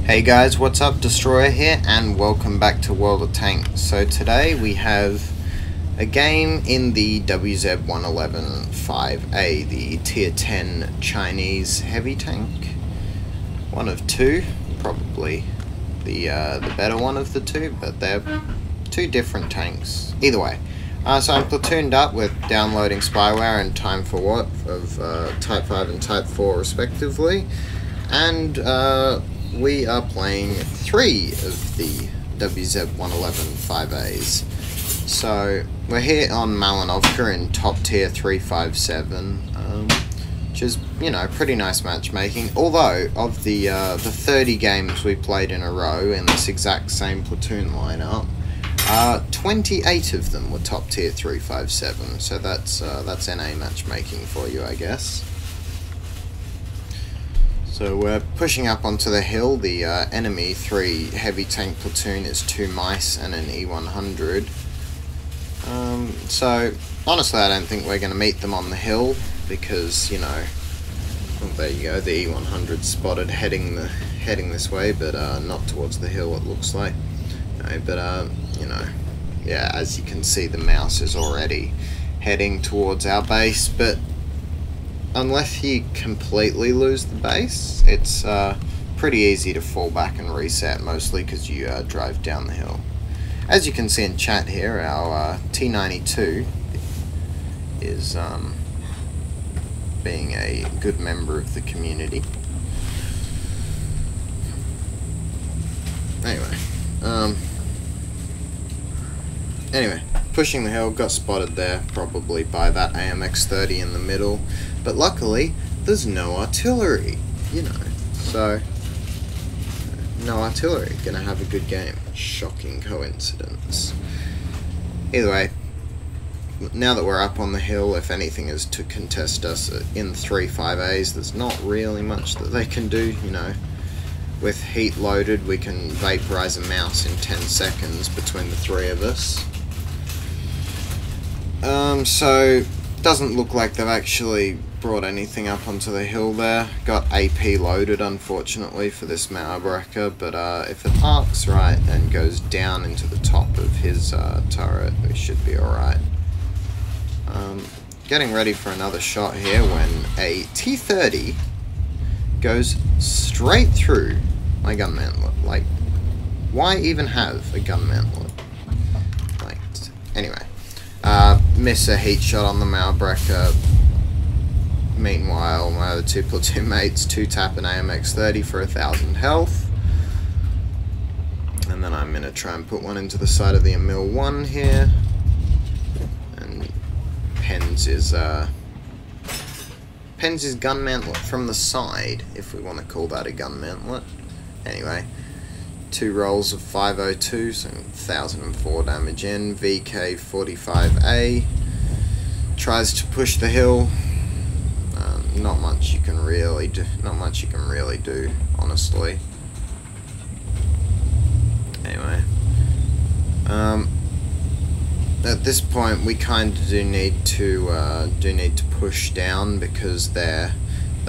Hey guys, what's up? Destroyer here, and welcome back to World of Tanks. So today we have a game in the WZ-111 5A, the Tier 10 Chinese heavy tank. One of two, probably the better one of the two, but they're two different tanks. Either way. So I'm platooned up with downloading spyware and time for what of Type 5 and Type 4 respectively, and we are playing 3 of the WZ-111 5As. So we're here on Malinovka in top tier 357, which is, you know, pretty nice matchmaking. Although of the 30 games we played in a row in this exact same platoon lineup, 28 of them were top tier 357. So that's NA matchmaking for you, I guess. So we're pushing up onto the hill. The enemy 3 heavy tank platoon is 2 mice and an E100. So honestly, I don't think we're going to meet them on the hill because, you know, well, there you go, the E100 spotted heading this way, but not towards the hill. It looks like, but you know, yeah, as you can see, the mouse is already heading towards our base, but unless you completely lose the base, it's pretty easy to fall back and reset, mostly because you drive down the hill. As you can see in chat here, our T92 is being a good member of the community. Anyway, pushing the hill, got spotted there, probably by that AMX-30 in the middle. But luckily, there's no artillery, you know, so no artillery, gonna have a good game. Shocking coincidence. Either way, now that we're up on the hill, if anything is to contest us in 3 5As, there's not really much that they can do, you know. With heat loaded, we can vaporize a mouse in 10 seconds between the 3 of us. So doesn't look like they've actually brought anything up onto the hill there. Got AP loaded, unfortunately, for this Mauerbrecher, but if it arcs right and goes down into the top of his turret, we should be alright. Getting ready for another shot here when a T30 goes straight through my gun mantlet. Like, why even have a gun mantlet? Like, anyway. Miss a heat shot on the Mauerbrecher. Meanwhile, my other 2 platoon mates 2-tap an AMX-30 for 1,000 health. And then I'm going to try and put one into the side of the Emil 1 here. And pens his gun mantlet from the side, if we want to call that a gun mantlet. Anyway. 2 rolls of 502, so 1004 damage in. VK45A tries to push the hill. Not much you can really do. Not much you can really do, honestly. Anyway, at this point we kind of do need to push down because the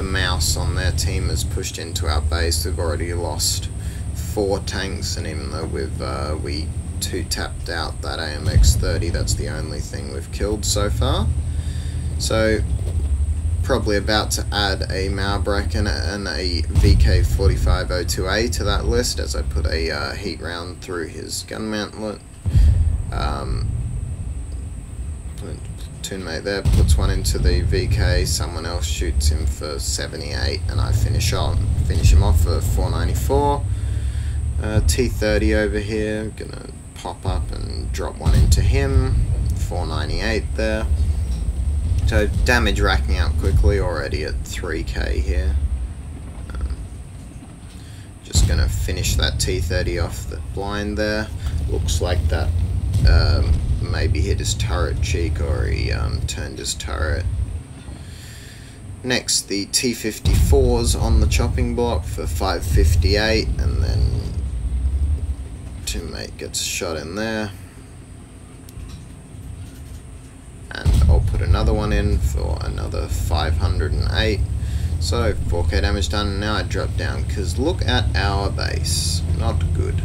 mouse on their team has pushed into our base. They've already lost 4 tanks, and even though we 2-tapped out that AMX-30, that's the only thing we've killed so far. So probably about to add a Mauerbrecher and a VK4502A to that list as I put a heat round through his gun mantlet. Platoon mate there puts one into the VK, someone else shoots him for 78, and I finish him off for 494. T30 over here, gonna pop up and drop one into him, 498 there. So damage racking out quickly, already at 3k here. Just gonna finish that T30 off the blind there. Looks like that maybe hit his turret cheek, or he turned his turret. Next, the T54's on the chopping block for 558, and then teammate gets shot in there, and I'll put another one in for another 508. So 4k damage done, and now I drop down, because look at our base. Not good.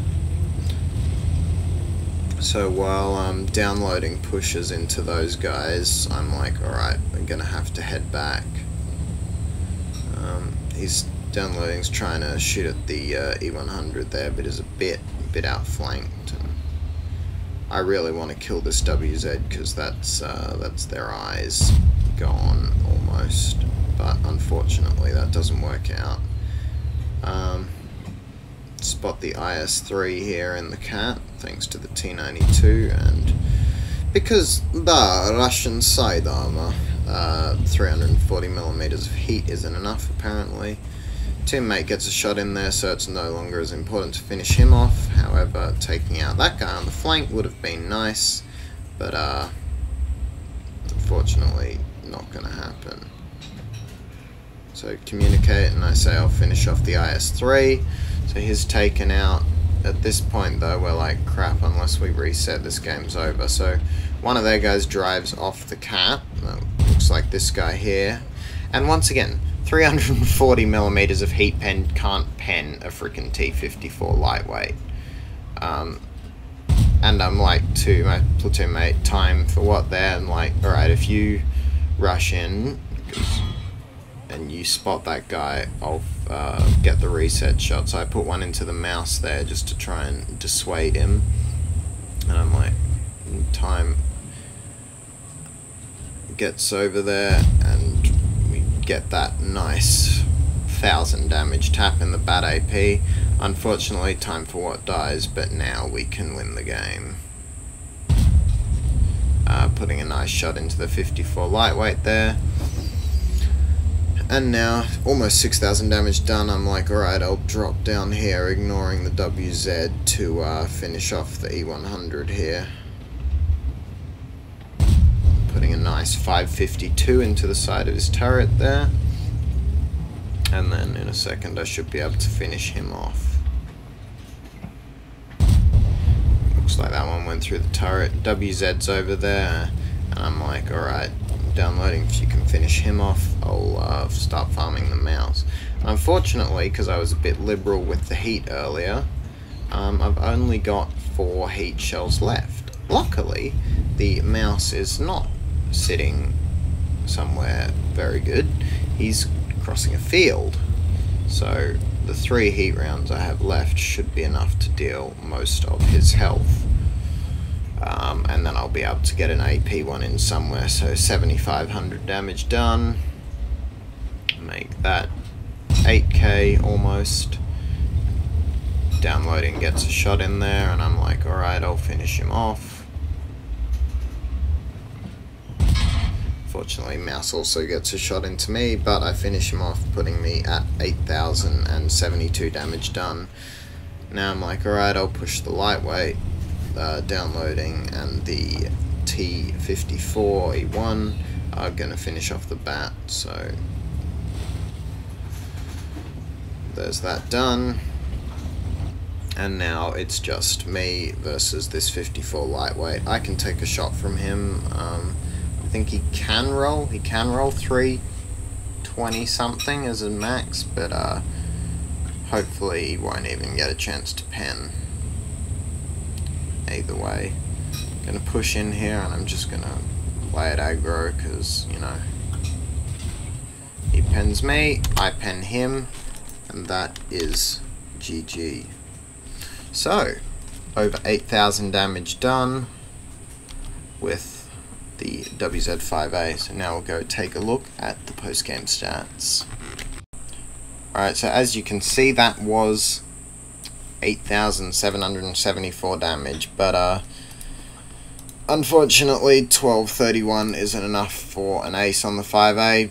So while I'm downloading pushes into those guys, I'm like, alright, I'm gonna have to head back. He's downloading's trying to shoot at the E100 there, but is a bit outflanked. And I really want to kill this WZ, because that's their eyes gone almost. But unfortunately that doesn't work out. Spot the IS-3 here in the cat, thanks to the T-92, and because the Russian side armor, 340mm of heat isn't enough apparently. Teammate gets a shot in there, so it's no longer as important to finish him off. However, taking out that guy on the flank would have been nice, but unfortunately not going to happen. So communicate, and I say I'll finish off the IS-3. So he's taken out. At this point though, we're like, crap, unless we reset, this game's over. So one of their guys drives off the cat. Looks like this guy here. And once again, 340mm of heat pen can't pen a freaking T-54 lightweight. And I'm like to my platoon mate, time for what there? And like, alright, if you rush in and you spot that guy, I'll get the reset shot. So I put one into the mouse there just to try and dissuade him. And I'm like, time gets over there, and we get that nice 1000 damage tap in the bad AP. Unfortunately, time for what dies, but now we can win the game. Putting a nice shot into the 54 lightweight there. And now, almost 6000 damage done. I'm like, alright, I'll drop down here, ignoring the WZ, to finish off the E100 here. Putting a nice 552 into the side of his turret there. And then in a second I should be able to finish him off. Looks like that one went through the turret. WZ's over there. And I'm like, alright, downloading, if you can finish him off, I'll start farming the mouse. Unfortunately, because I was a bit liberal with the heat earlier, I've only got 4 heat shells left. Luckily, the mouse is not sitting somewhere very good. He's crossing a field, so the 3 heat rounds I have left should be enough to deal most of his health. And then I'll be able to get an AP one in somewhere. So 7500 damage done. Make that 8k almost. Downloading gets a shot in there, and I'm like, alright, I'll finish him off. Fortunately, mouse also gets a shot into me, but I finish him off, putting me at 8072 damage done. Now I'm like, alright, I'll push the lightweight. Downloading, and the T-54 E1 are going to finish off the bat, so there's that done. And now it's just me versus this 54 lightweight. I can take a shot from him. I think he can roll 320 something as a max, but hopefully he won't even get a chance to pen. Either way, I'm gonna push in here, and I'm just gonna play it aggro, because, you know, he pens me, I pen him, and that is GG. So, over 8000 damage done with the WZ-5A. So now we'll go take a look at the post-game stats. Alright, so as you can see, that was 8,774 damage, but unfortunately 1231 isn't enough for an ace on the 5A.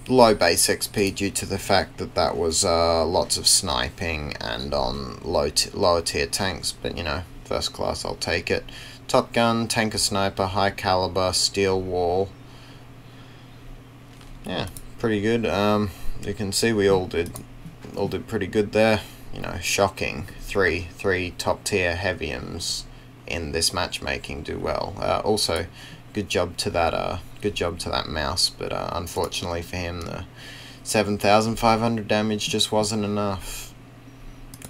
Low base XP due to the fact that that was lots of sniping and on lower tier tanks, but you know, first class, I'll take it. Top gun, tanker sniper, high caliber, steel wall. Yeah, pretty good. You can see we all did pretty good there. You know, shocking. Three top tier heaviums in this matchmaking do well. Also, good job to that mouse, but unfortunately for him, the 7,500 damage just wasn't enough.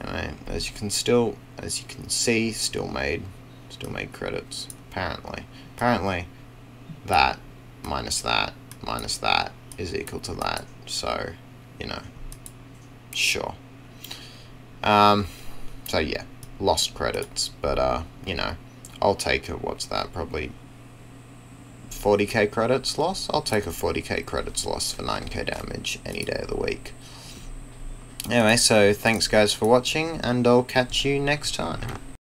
Anyway, as you can see, still made credits. Apparently, that minus that is equal to that. So, you know, sure. So yeah, lost credits, but you know, I'll take it. What's that? Probably 40k credits loss. I'll take a 40k credits loss for 9k damage any day of the week. Anyway, so thanks guys for watching, and I'll catch you next time.